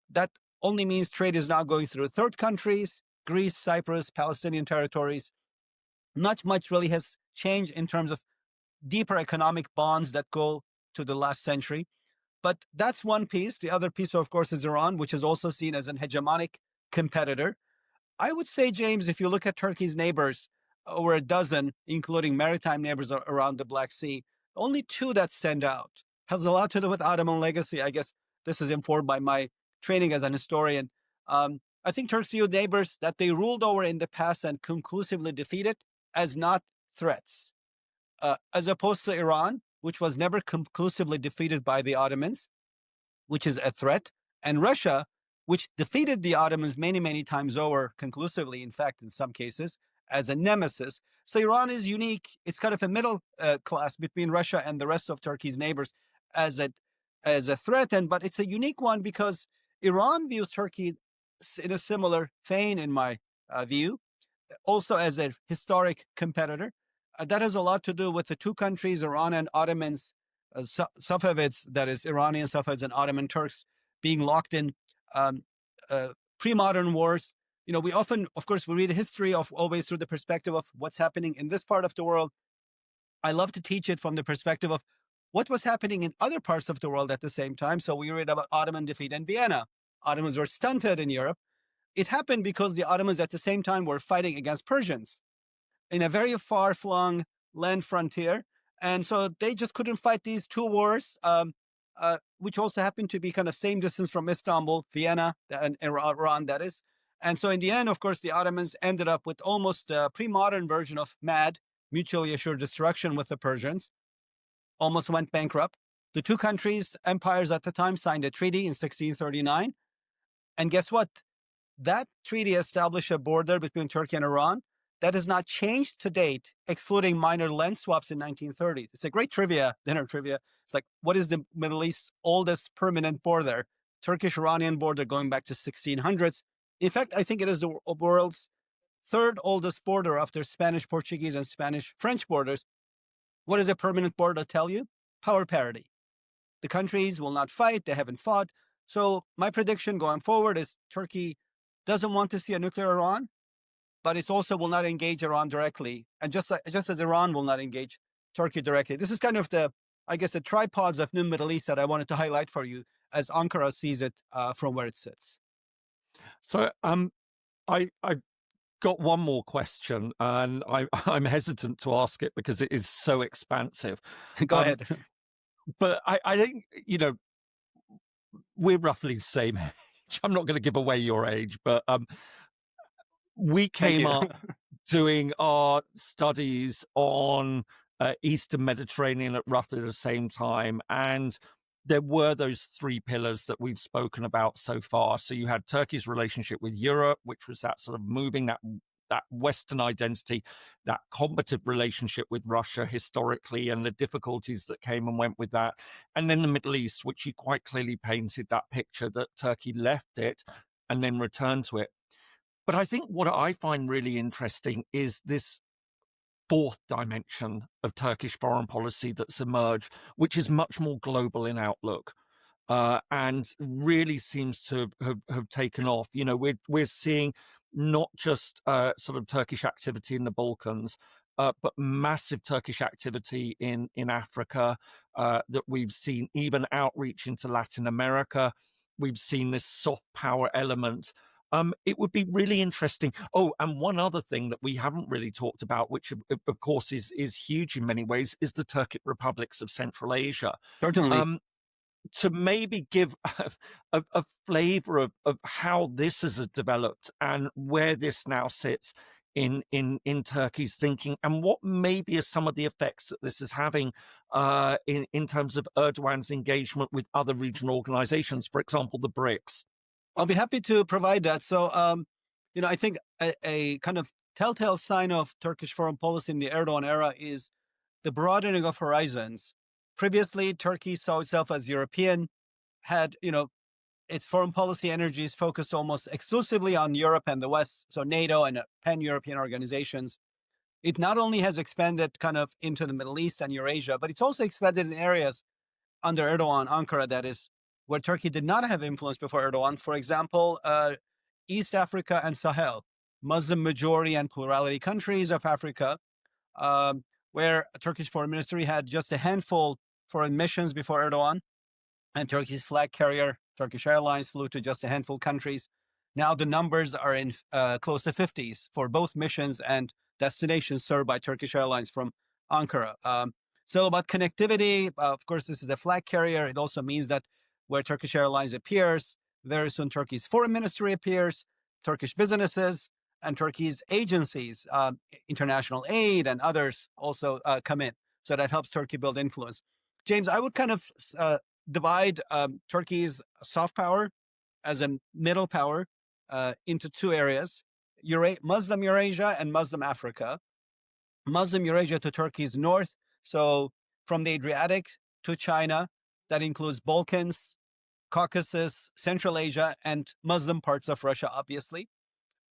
that only means trade is now going through third countries, Greece, Cyprus, Palestinian territories. Not much really has changed in terms of deeper economic bonds that go to the last century. But that's one piece. The other piece, of course, is Iran, which is also seen as an hegemonic competitor. I would say, James, if you look at Turkey's neighbors, over a dozen, including maritime neighbors around the Black Sea, only 2 that stand out. Has a lot to do with Ottoman legacy. I guess this is informed by my training as an historian. I think Turks view neighbors that they ruled over in the past and conclusively defeated as not threats, as opposed to Iran, which was never conclusively defeated by the Ottomans, which is a threat, and Russia, which defeated the Ottomans many, many times over, conclusively, in fact, in some cases, as a nemesis. So Iran is unique. It's kind of a middle class between Russia and the rest of Turkey's neighbors as a threat, but it's a unique one because Iran views Turkey in a similar vein, in my view, also as a historic competitor. That has a lot to do with the two countries, Iran and Ottomans, Safavids, that is Iranian Safavids and Ottoman Turks, being locked in pre-modern wars. We often, of course, we read history of always through the perspective of what's happening in this part of the world. I love to teach it from the perspective of what was happening in other parts of the world at the same time. So we read about Ottoman defeat in Vienna. Ottomans were stunted in Europe. It happened because the Ottomans at the same time were fighting against Persians in a very far-flung land frontier. And so they just couldn't fight these two wars, which also happened to be kind of same distance from Istanbul, Vienna, and Iran, that is. And so in the end, of course, the Ottomans ended up with almost a pre-modern version of MAD, mutually assured destruction with the Persians, almost went bankrupt. The two countries, empires at the time, signed a treaty in 1639. And guess what? That treaty established a border between Turkey and Iran that has not changed to date, excluding minor land swaps in 1930. It's a great dinner trivia. It's like, what is the Middle East's oldest permanent border? Turkish-Iranian border going back to 1600s. In fact, I think it is the world's 3rd oldest border after Spanish, Portuguese, and Spanish-French borders. What does a permanent border tell you? Power parity. The countries will not fight. They haven't fought. So my prediction going forward is Turkey doesn't want to see a nuclear Iran, but it also will not engage Iran directly. And just as Iran will not engage Turkey directly. This is kind of the tripods of New Middle East that I wanted to highlight for you as Ankara sees it from where it sits. So I got one more question, and I'm hesitant to ask it because it is so expansive. Go Um, ahead. but I think, we're roughly the same age. I'm not going to give away your age, but we Thank came you. up doing our studies on Eastern Mediterranean at roughly the same time. And there were those three pillars that we've spoken about so far. So you had Turkey's relationship with Europe, which was that sort of moving that Western identity, that combative relationship with Russia historically, and the difficulties that came and went with that. And then the Middle East, which you quite clearly painted that picture that Turkey left it and then returned to it. But I think what I find really interesting is this fourth dimension of Turkish foreign policy that's emerged, which is much more global in outlook. And really seems to have taken off. We're seeing not just sort of Turkish activity in the Balkans, but massive Turkish activity in Africa, that we've seen even outreach into Latin America. We've seen this soft power element. It would be really interesting. Oh, and one other thing that we haven't really talked about, which of course is huge in many ways, is the Turkic republics of Central Asia. Certainly. To maybe give a flavor of how this has developed and where this now sits in Turkey's thinking, and what maybe are some of the effects that this is having in terms of Erdogan's engagement with other regional organizations, for example, the BRICS. I'll be happy to provide that. So, I think a kind of telltale sign of Turkish foreign policy in the Erdogan era is the broadening of horizons. Previously, Turkey saw itself as European, had, its foreign policy energies focused almost exclusively on Europe and the West, so NATO and pan-European organizations. It not only has expanded kind of into the Middle East and Eurasia, but it's also expanded in areas under Erdogan, Ankara, that is, where Turkey did not have influence before Erdogan. For example, East Africa and Sahel, Muslim majority and plurality countries of Africa, where a Turkish foreign ministry had just a handful foreign missions before Erdogan, and Turkey's flag carrier, Turkish Airlines, flew to just a handful of countries. Now the numbers are in close to 50s for both missions and destinations served by Turkish Airlines from Ankara. So about connectivity, of course, this is a flag carrier. It also means that where Turkish Airlines appears, very soon Turkey's foreign ministry appears, Turkish businesses and Turkey's agencies, international aid and others also come in. So that helps Turkey build influence. James, I would kind of divide Turkey's soft power as a middle power into two areas, Muslim Eurasia and Muslim Africa. Muslim Eurasia to Turkey's north, so from the Adriatic to China, that includes Balkans, Caucasus, Central Asia, and Muslim parts of Russia, obviously.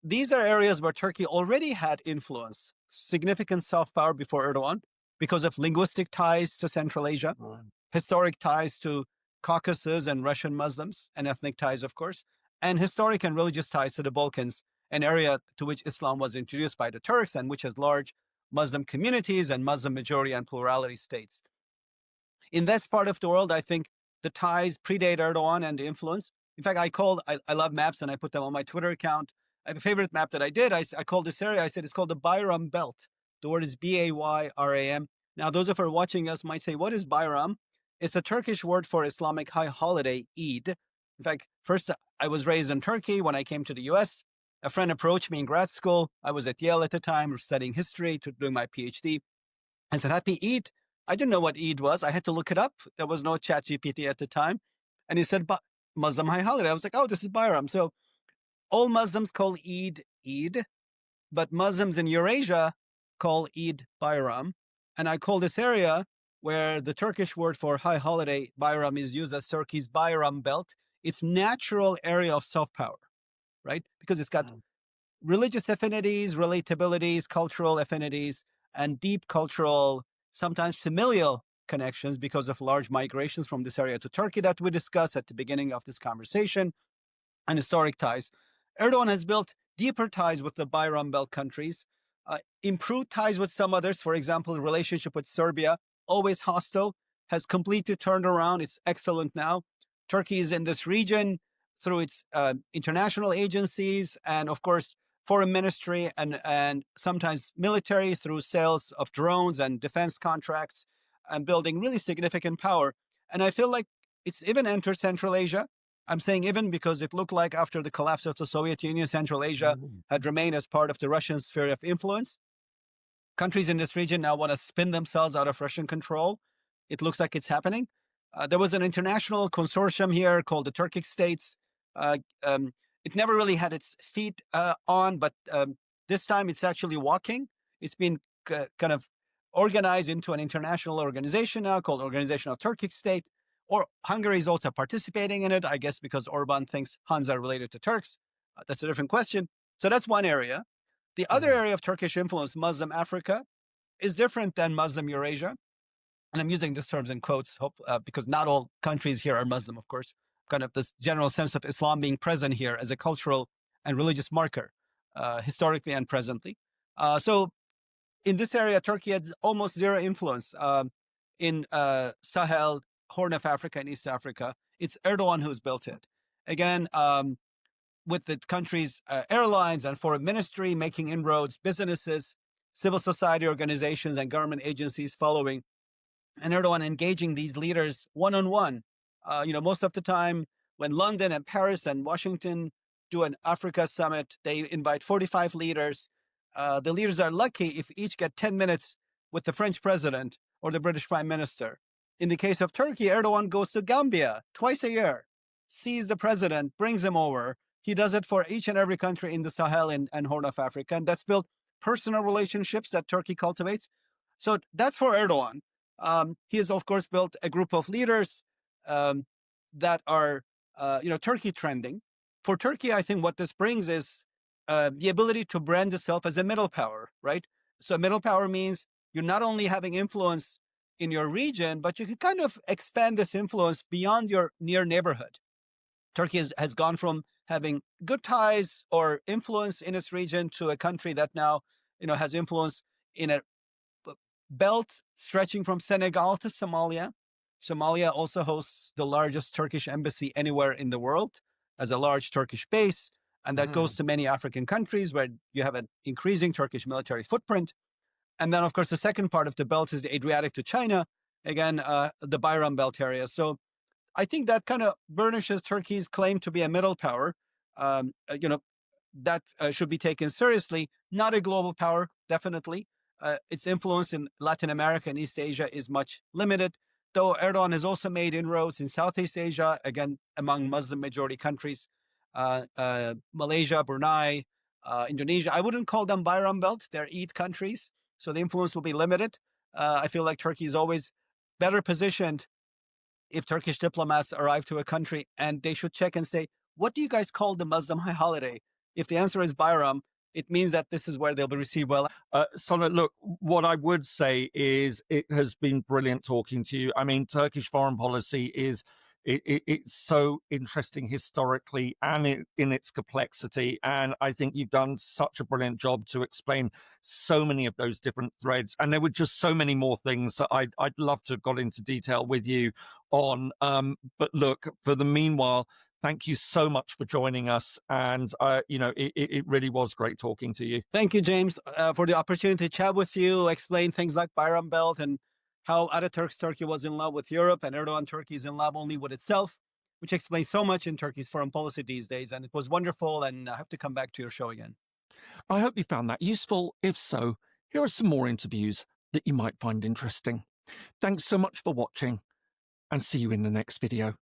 These are areas where Turkey already had influence, significant soft power before Erdogan, because of linguistic ties to Central Asia, historic ties to Caucasus and Russian Muslims, and ethnic ties, of course, and historic and religious ties to the Balkans, an area to which Islam was introduced by the Turks and which has large Muslim communities and Muslim majority and plurality states. In this part of the world, I think the ties predate Erdogan and the influence. In fact, I love maps and I put them on my Twitter account. I have a favorite map that I did. I called this area, I said it's called the Bayram Belt. The word is Bayram. Now, those of you watching us might say, what is Bayram? It's a Turkish word for Islamic high holiday, Eid. In fact, first, I was raised in Turkey. When I came to the US, a friend approached me in grad school. I was at Yale at the time, studying history to doing my PhD. I said, Happy Eid. I didn't know what Eid was. I had to look it up. There was no chat GPT at the time. And he said, Muslim high holiday. I was like, oh, this is Bayram. So all Muslims call Eid, Eid, but Muslims in Eurasia call Eid Bayram. And I call this area where the Turkish word for high holiday, Bayram, is used as Turkey's Bayram Belt. It's natural area of soft power, right? Because it's got religious affinities, relatabilities, cultural affinities, and deep cultural, sometimes familial connections because of large migrations from this area to Turkey that we discussed at the beginning of this conversation, and historic ties. Erdogan has built deeper ties with the Bayram Belt countries, improved ties with some others. For example, the relationship with Serbia, always hostile, has completely turned around. It's excellent now. Turkey is in this region through its international agencies and, of course, foreign ministry and sometimes military through sales of drones and defense contracts and building really significant power. And I feel like it's even entered Central Asia. I'm saying even because it looked like after the collapse of the Soviet Union, Central Asia had remained as part of the Russian sphere of influence. Countries in this region now want to spin themselves out of Russian control. It looks like it's happening. There was an international consortium here called the Turkish states. It never really had its feet on, but this time it's actually walking. It's been kind of organized into an international organization now called Organization of Turkish State. Or Hungary is also participating in it, I guess, because Orban thinks Huns are related to Turks. That's a different question. So that's one area. The other area of Turkish influence, Muslim Africa, is different than Muslim Eurasia. And I'm using these terms in quotes because not all countries here are Muslim, of course. Kind of this general sense of Islam being present here as a cultural and religious marker, historically and presently. So in this area, Turkey has almost zero influence in Sahel, Horn of Africa, and East Africa. It's Erdogan who's built it. Again, with the country's airlines and foreign ministry making inroads, businesses, civil society organizations, and government agencies following, and Erdogan engaging these leaders one-on-one. Most of the time when London and Paris and Washington do an Africa summit, they invite 45 leaders. The leaders are lucky if each get 10 minutes with the French president or the British prime minister. In the case of Turkey, Erdogan goes to Gambia twice a year, sees the president, brings him over. He does it for each and every country in the Sahel and Horn of Africa. And that's built personal relationships that Turkey cultivates. So that's for Erdogan. He has, of course, built a group of leaders that are, Turkey trending. For Turkey, I think what this brings is the ability to brand itself as a middle power, right? So middle power means you're not only having influence in your region, but you can kind of expand this influence beyond your near neighborhood. Turkey has gone from having good ties or influence in its region to a country that now, has influence in a belt stretching from Senegal to Somalia. Somalia also hosts the largest Turkish embassy anywhere in the world as a large Turkish base. And that goes to many African countries where you have an increasing Turkish military footprint. And then, of course, the second part of the belt is the Adriatic to China, again, the Bayram Belt area. So I think that kind of burnishes Turkey's claim to be a middle power. That should be taken seriously. Not a global power, definitely. Its influence in Latin America and East Asia is much limited, though Erdogan has also made inroads in Southeast Asia, again, among Muslim majority countries, Malaysia, Brunei, Indonesia. I wouldn't call them Bayram Belt. They're Eid countries. So the influence will be limited. I feel like Turkey is always better positioned if Turkish diplomats arrive to a country and they should check and say, what do you guys call the Muslim high holiday? If the answer is Bayram, it means that this is where they'll be received well. Sana, look, what I would say is it has been brilliant talking to you. I mean, Turkish foreign policy is it's so interesting historically and in its complexity. And I think you've done such a brilliant job to explain so many of those different threads. And there were just so many more things that I'd love to have got into detail with you on. But look, for the meanwhile, thank you so much for joining us. And, it really was great talking to you. Thank you, James, for the opportunity to chat with you, explain things like Bayram Belt and how Ataturk's Turkey was in love with Europe and Erdogan Turkey is in love only with itself, which explains so much in Turkey's foreign policy these days. And it was wonderful. And I have to come back to your show again. I hope you found that useful. If so, here are some more interviews that you might find interesting. Thanks so much for watching and see you in the next video.